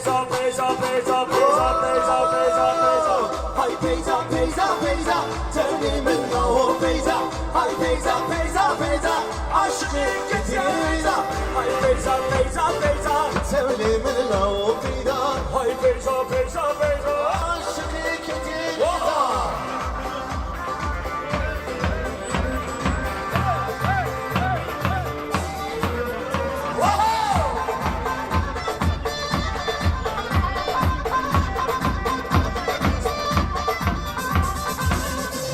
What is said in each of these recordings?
Beyza, Beyza, Beyza, Beyza, Beyza, Beyza, Beyza. Hay Beyza, Beyza, Beyza, Tevnimin o Beyza. Hay Beyza, Beyza, Beyza, aşkı getir Beyza. Hay Beyza, Beyza, Beyza, Tevnimin o Beyza. Hay Beyza, Beyza, Beyza, aşkı getir Beyza.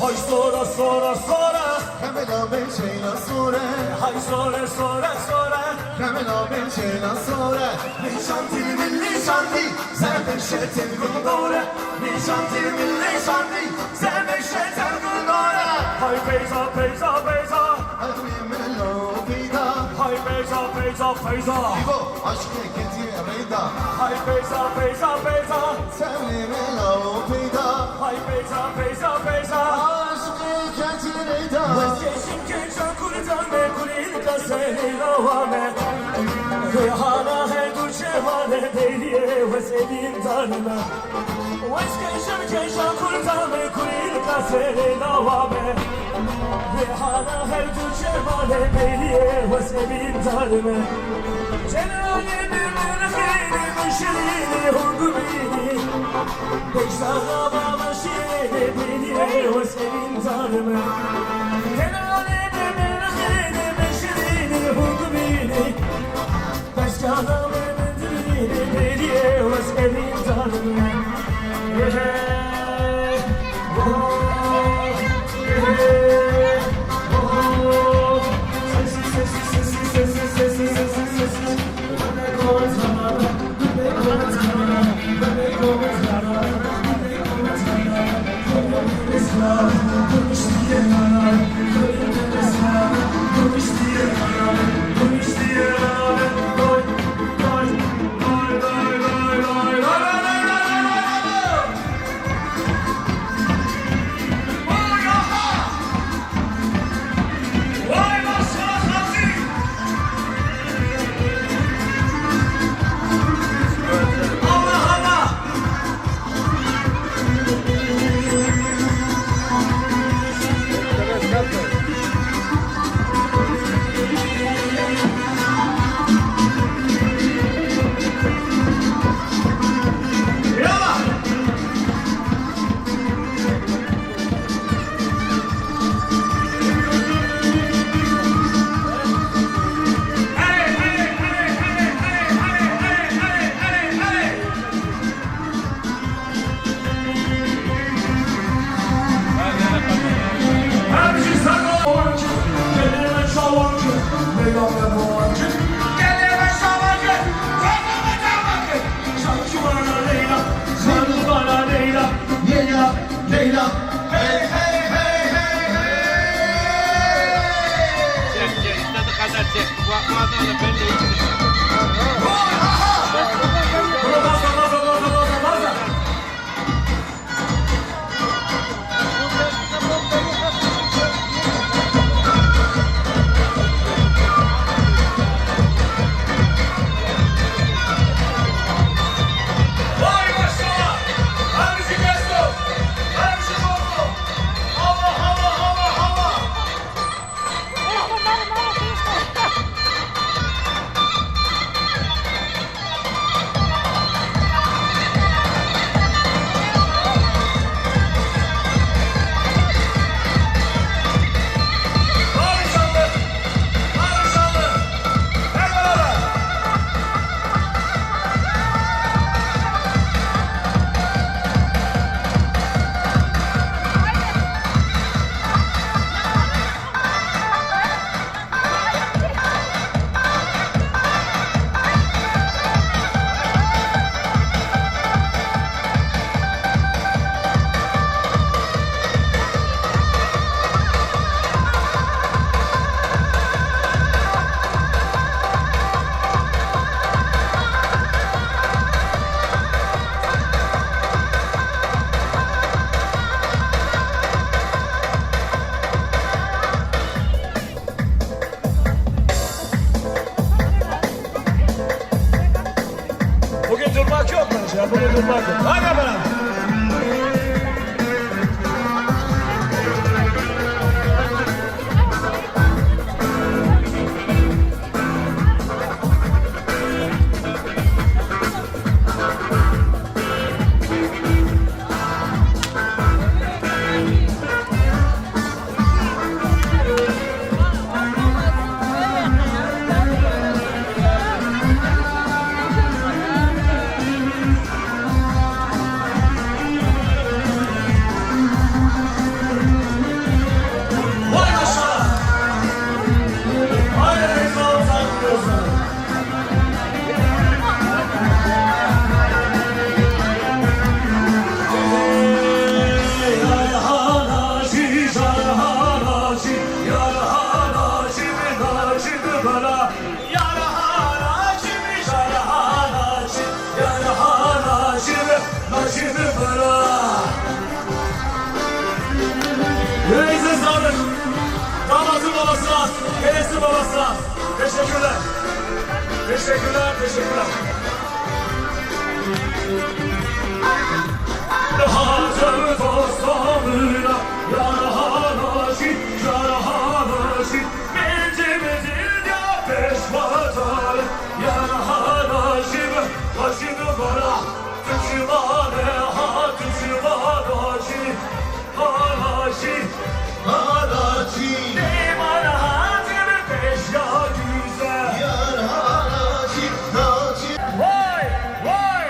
Hay sonra, sonra, sonra. Kamela ben şeyla sore. Hay sonra, sonra, sonra. Kamela ben şeyla sore. Nişanti, nişanti, sen de şetin gundore. Nişanti, nişanti, sen de şetin gundore. Hay Beyza, Beyza, Beyza. Tevnimin o Beyza. Hay Beyza, Beyza, Beyza. İbo aşkı getir Beyza. Hay Beyza, Beyza, Beyza. Tevnimin o Beyza. Hay Beyza, Beyza, Beyza. aşkı getir Beyza. Vazgeçim gençler kurdan ve kulilka seni lavame. Kıyhana her duçevane deliye ve senin tanrına. Vazgeçim gençler kurdan ve kulilka seni lavame. Kıyhana her duçevane deliye ve senin tanrına. Cenab-ı Mürfini müşrini hungumini. Beştara baba şiiri deliye ve senin tanrına. Love, Gerek yok bence. Bunu durmak yok. Hadi beraber. Vay maşallah. Haydi sağ ol, sağ ol. Yüreğinize sağlık. Damatın babasına, Enes'in babasına. Teşekkürler. Teşekkürler, teşekkürler. Hazır dostlarına, yarhanaşi, yarhanaşi. Mecimizin ya peşvatarı, yarhanaşi. Başını bana, tüçümane ha, tüçümanaşi. Anaşi, Hanaşi nemana hatırı peşya güzel. Yar hanaşi Naşi Vay, vay.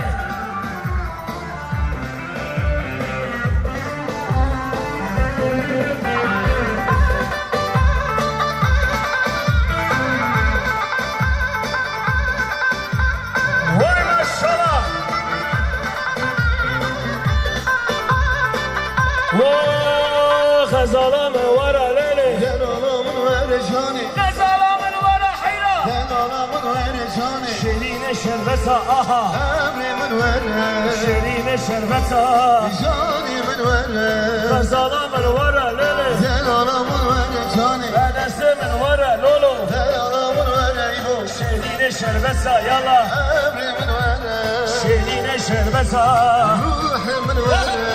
Vay maşallah. Vay gazalamı var aleli. Gel olamın verişani Gazalamın var hayra. Gel olamın verişani Şerine şerbeta aha. Emrimin vere Şerine şerbeta. Canimin vere Gazalamın var aleli. Gel olamın verişani Edesimin var lolo. Gel olamın vere İbo Şerine şerbeta yalla. Emrimin vere Şerine şerbeta. Ruhimin vere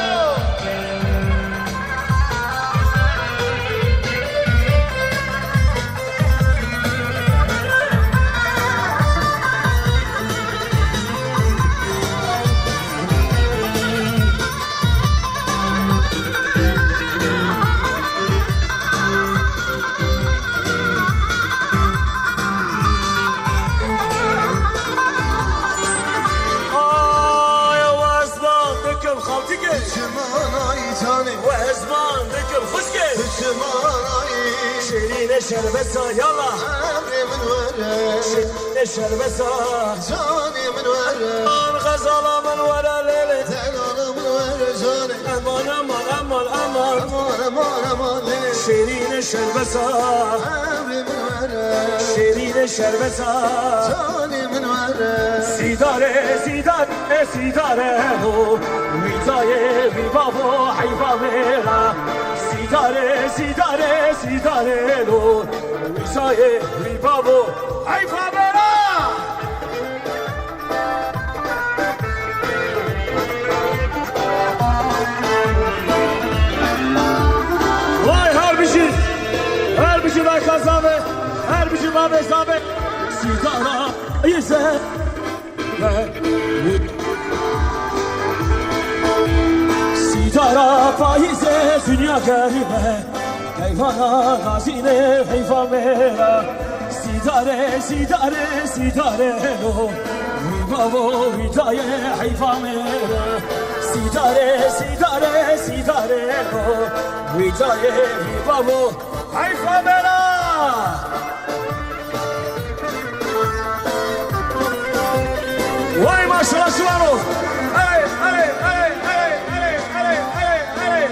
Ay vazman döküm haltike. Şıman ay canim Vazman döküm hoşke. Şıman ay Şerine şerbeta yalla. Emrimin vere Şerine şerbeta. Canimin vere Aman gazalamın var aleli. Gel olamın verişani Aman aman aman aman. Aman aman aman Şerine şerbeta. Emrimin vere Şerine şerbeta. Canimin vere Sidare sidare sidare lo. Vidaye vibabo hayva vera. Sidare sidare sidare lo. Vidaye vibabo hayva vera. Vay harbici, harbici ben kazanı, harbici ben mesabe. Sigara ise Sigara faize dünya garibe. Hayvana gazine hayvan vera. Sidare sidare sidare lo. Vibavo vidaye hayvan vera. Sidare sidare sidare lo. Vidaye vibavo hayvan vera. Vay maşallah şuvarı. Hey hey hey hey hey hey hey hey.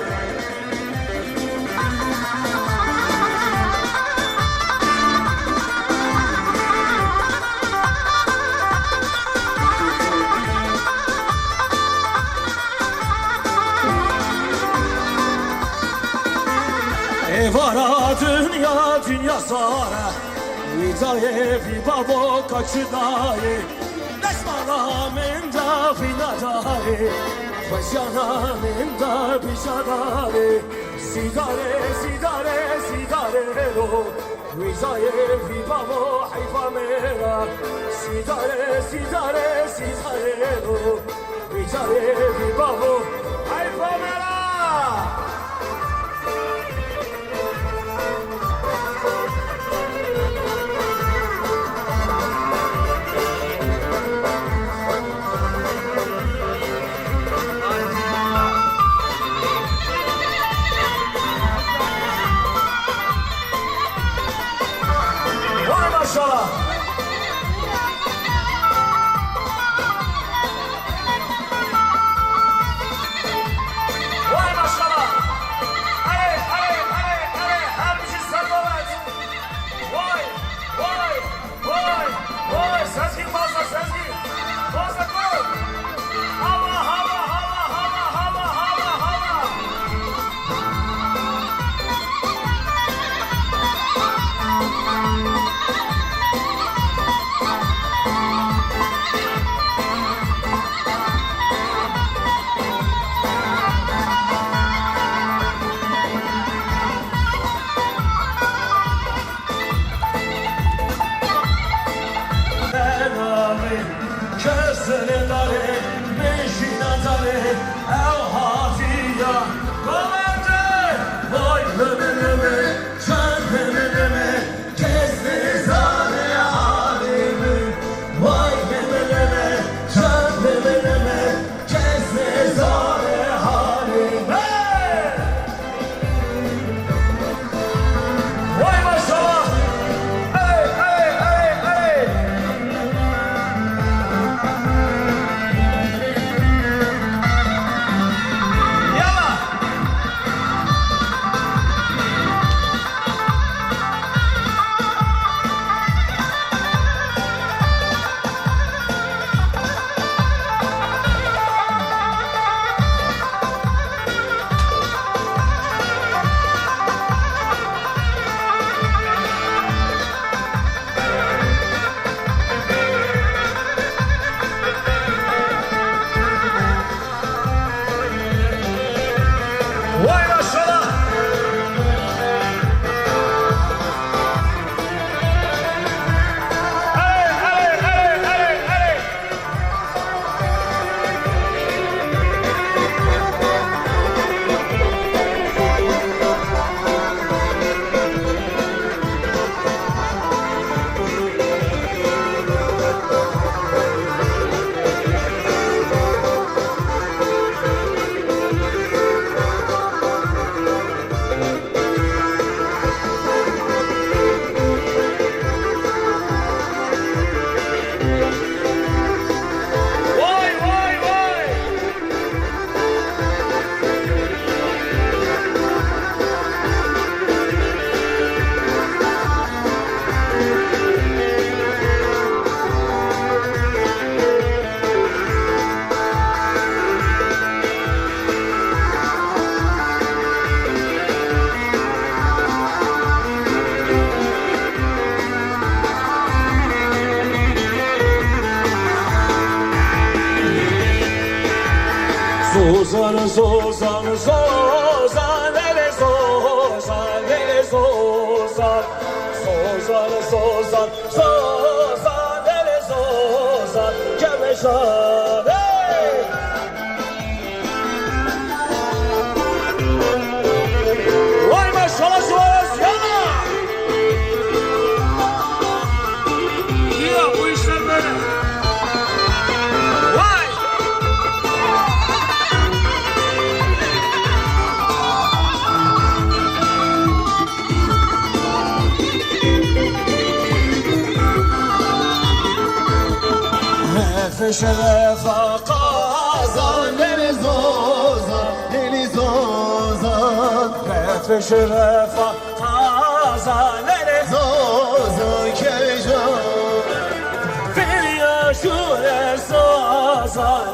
Evara dünya dünya sara. Vidaye vibavo kaçıdaye Desmana minda vinadare Vasyana minda bişadare Sidare sidare sidare ro Vidaye vibavo hayfa mera Sidare sidare sidare ro Vidaye vibavo hayfa mera Maşallah. Vay maşallah. Hey, hey, hey, hey. Her bir şey sen dolayı. Vay, vay, vay, vay. Sezgin fazla, Sezgin. Fazla koy. Hava, hava, hava, hava, hava, hava, hava. Gözleri dare, meşina dare, el hatiya, komende, vay lümülümü, can lümülümü, kezdi zane halimi, vay lümülümü, can lümülümü, kezdi zane halimi. Vay maşallah, hey, hey, hey, hey. Vay maşallah. Hey, hey, hey, hey, hey. Vay, vay, vay. Zozan, zozan, zozan, ele zozan, ele zozan. Zozan, zozan, zozan, ele zozan, kemeşan, hey! Vay maşallah zozan, yana! Ya bu işler böyle. Vay! Şerefa kazan Deniz ozan, deniz ozan, Ve şerefa kazan zozan kecan. Filiya şure sazan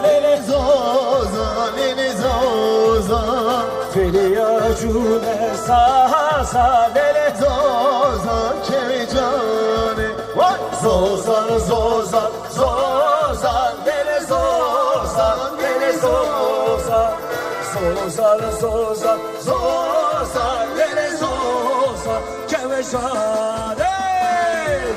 Zozan, deniz ozan, Filiya şure sazan zozan kecan. Zozan, Zozan, dele Zozan, dele Zozan. Zozan, Zozan, Zozan, dele Zozan, Keveşan, hey!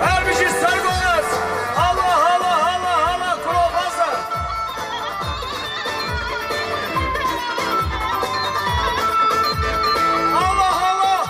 Her bir şey sargınız. Allah, Allah, Allah, Allah, kulağı fazla. Allah Allah.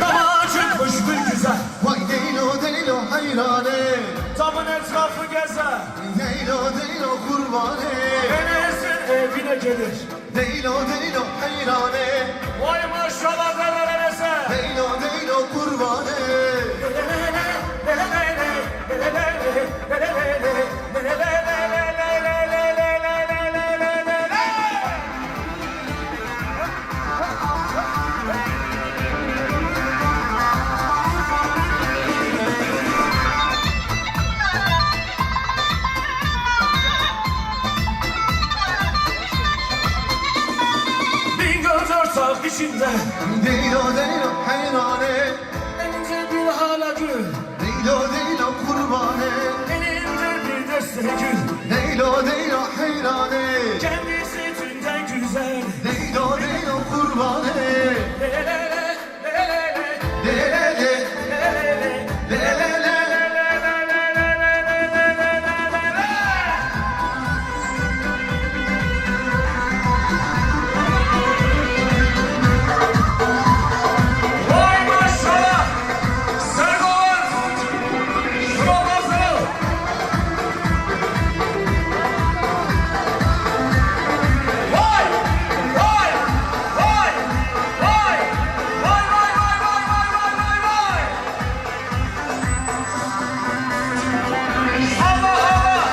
Dama çıkmış bir güzel. Vay Leylo Leylo hayrane, Damın etrafı gezer. Leylo Leylo kurbane, Enes'in evine gelir. Leylo Leylo hayrane, Vay maşallah derler Enes'e. Leylo Leylo kurbane. Bin göz ortak içinde. Leylo Leylo hayrane, Elinde bir hala gül. Leylo Leylo kurbane, Elinde bir deste gül. Leylo Leylo hayrane, Kendisi tünden güzel. Leylo Leylo kurbane. Lelele, lelele, Lelele, lelele, lelele. Vay maşallah. Sergolar. Kralazlı. Vay, vay, vay, vay, vay, vay, vay, vay, vay, vay, vay, vay. Allah Allah.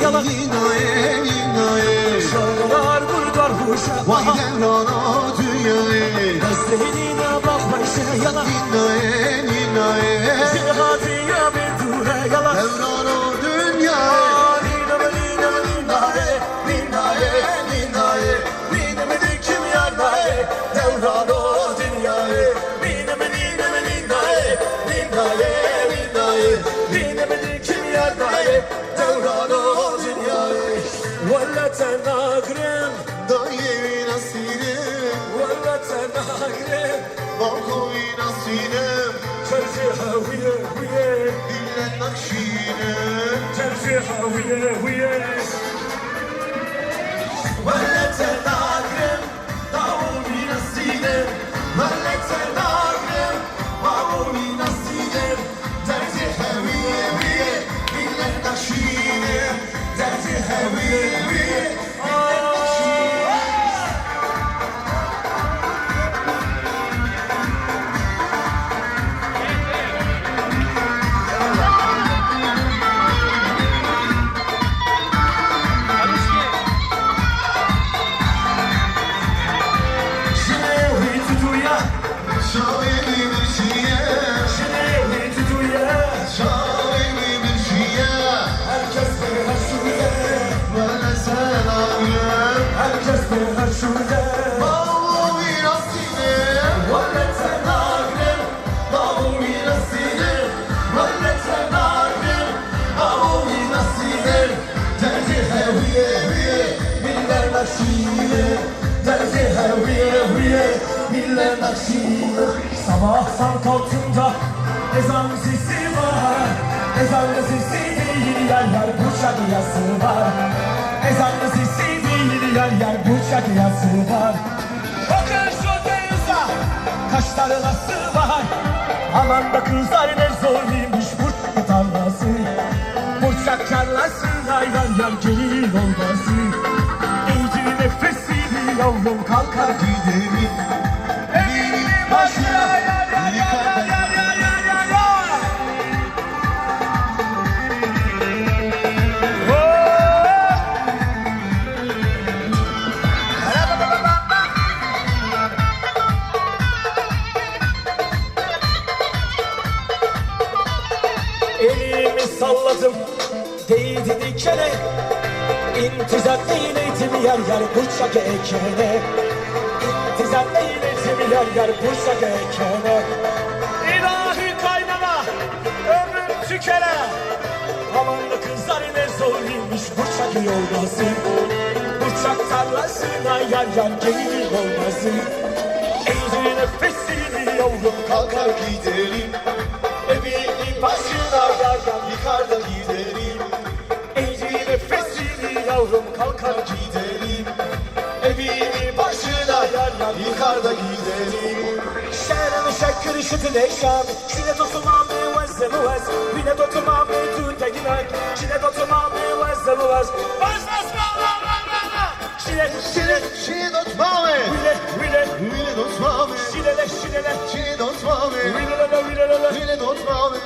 yalan Ninaye, ninaye Şarlar vurgar huşa Vay devrana dünyayı Gözlerine bak başına yalan Ninaye, ninaye Cihadiye bir dure yalan Devrana dünyayı Nineme nineme ninaye Ninaye ninaye Nineme dikim yarnaye Devran o dünyayı Nineme nineme ninaye Ninaye ninaye Nineme dikim yarnaye Devran o dünyayı Valla tenagrim Dayı nasirim Valla tenagrim Balkoy nasirim Tercih haviye huye Dillen nakşinem Tercih haviye huye ولت ناقم داومی نسیدم ولت ناقم داومی نسیدم درد هویه ویه بیله نشینم درد هویه ویه بیله نشینم Şinevi tutuya, Şahini bir şiye şinevi tutuya Şahini bir şiye Herkes bir haşuye, Vele selamem herkes bir haşuye Balkoy nasirim ولت ناقم داومی نسیدم ولت ناقم داومی نسیدم درد هویه ویه بیله نشینم درد هویه ویه بیله نشینم Sabahtan kalktığımda ezan sesi var Ezan sesi değil yer yer bıçak yası var Ezan sesi değil yer yer bıçak yası var Bakın şu denize kaç tane nasıl var Aman da kızlar ne zorluymuş bu tarlası Bıçak tarlasına yer yer gelin olması İyice nefesini yavrum kalkar gidelim Evinin başına Elimi salladım değdi dikene İntizar eyleydim yer yer bıçak ekene İntizar eyleydim yer yer bıçak ekene İlahi kaynana ömrüm tükene Aman da kızlar ne zorluymuş bıçak yolması Bıçak tarlasına yer yer gelin olması Eğri nefesini yavrum kalkar gidelim Evinin başına yer yer yıkar da gidelim Eğri nefesini yavrum kalkar gidelim Evinin başına yer yer yıkar da gidelim Şehrimi şekkiri şütüle şam Şine dotumami vezze bu vez Bine dotumami tüte gimek Şine dotumami vezze bu vez Vaz vaz vaz Şile şile Şiye dotmame Vile vile Vile dotmame Şilele şilele Şiye dotmame Vilelele vilelele Vile dotmame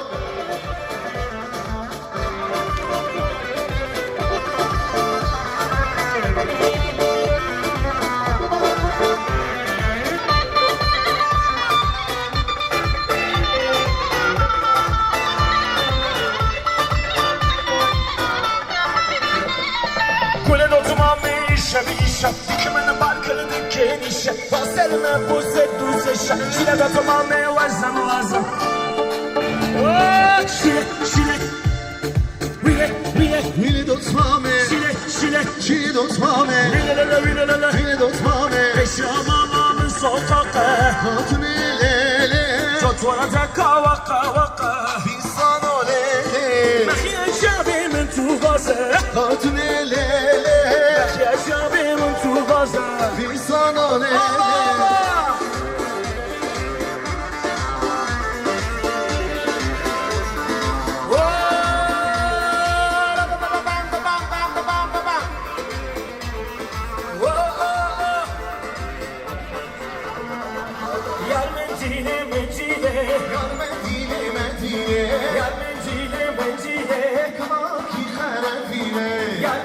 Kule dotumami işe bir işe Dikimini barkını diken işe Vaselime buze düzeşe Şile dotumami vazem vazem Şile şile Vile vile Vile dotmame Şile şile Şiye dotmame Vilelele vilelele Vile dotmame Eşramamamın sokakta Hatun elele Çotvaracak vaka vaka Bizan olele Mehiye şabimin tuvazı Hatun elele Mehiye şabimin tuvazı Bizan olele Yar Medine Medine Yar Medine Medine Yar Medine Medine Kama ki harefine Yar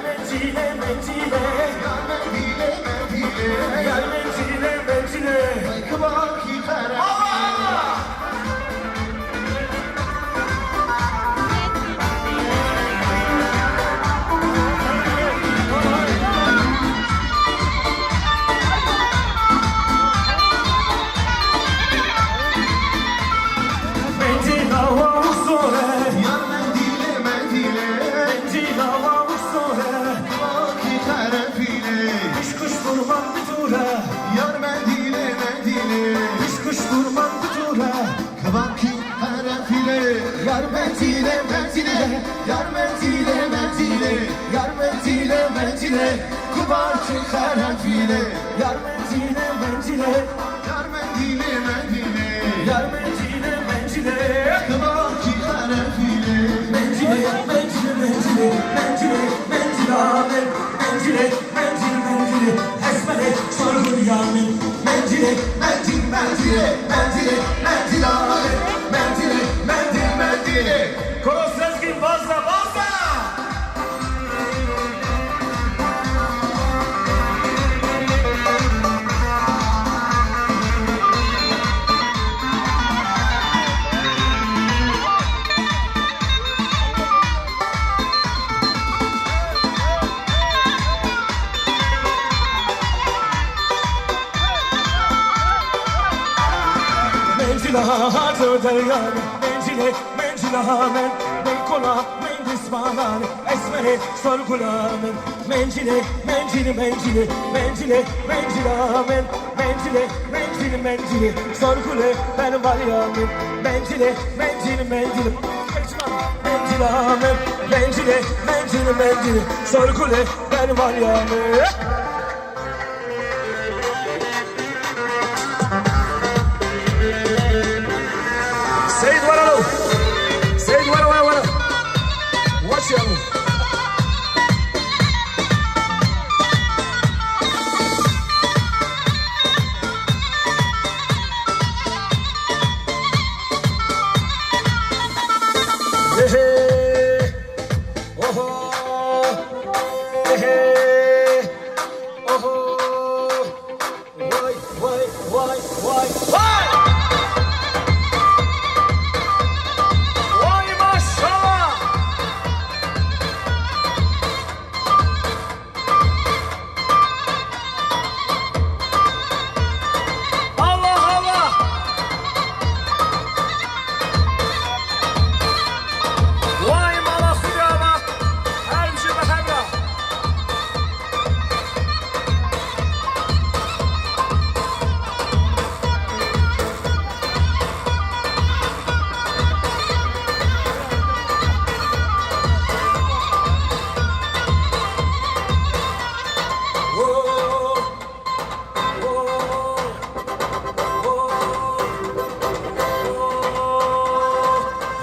menzile menzile Yar menzile menzile Yar menzile menzile Kubarcı karanfile Yar menzile menzile Yar menzile menzile Yar menzile menzile Kubarcı karanfile Menzile menzile menzile Menzile menzile amen Menzile menzile menzile Esmere sorgun yamin Menzile Menzil menzile menzile menzile amen Menzile menzil menzile Koro Sezgin Bazda Bazda. Menzile hazır deryan Menzile menzile amen Men kola men dismanan Esmere sorgulamen Menzile menzile menzile Menzile menzile amen Menzile menzile menzile Sorgule ben var yamin Menzile menzile menzile Menzile amen Menzile menzile menzile Sorgule ben var yamin Seyit Varalı. Seyit Varalı. Watch you. Hey, oh, hey, oh, why, why? Vay maşallah! Allah Allah! Vay malası ya bak! Her bir şey bakayım ya!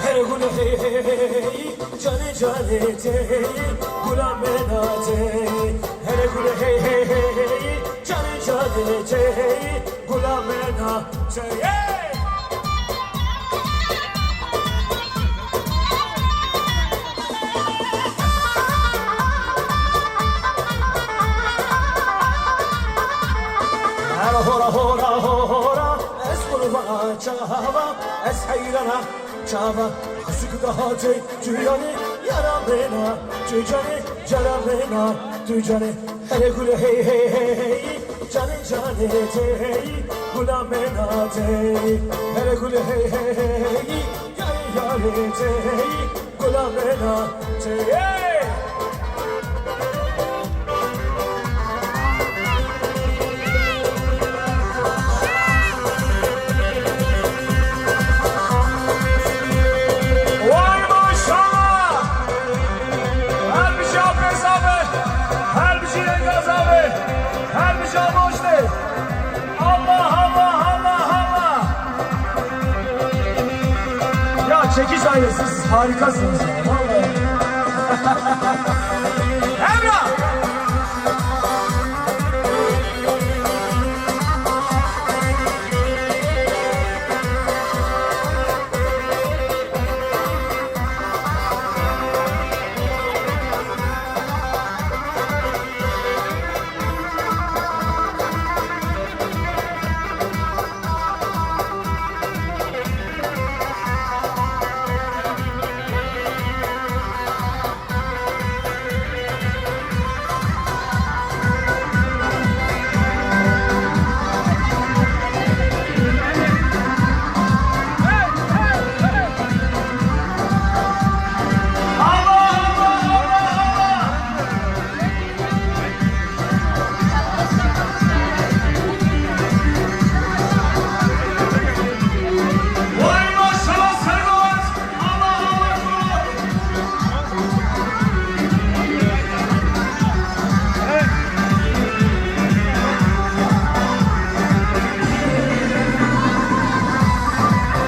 Her gülü hey hey hey Cane cane hey Gulam menate Her gülü hey hey hey Cane cane hey Gulam menate hey Hora hora hora Es kurba çava Es hayrana çava Hasık daha tüyane Yara bena tüyane Cara bena tüyane Hele gülü hey hey hey hey Cane cane hey Gulam bena hey Hele gülü hey hey hey hey Yare yare hey Gulam bena hey Vay maşallah! Her bir şey abres abi! Her bir şey yengaz abi! Her bir şey boş değil! Allah Allah Allah Allah! Ya çekiş ailesi siz harikasınız ya vallahi.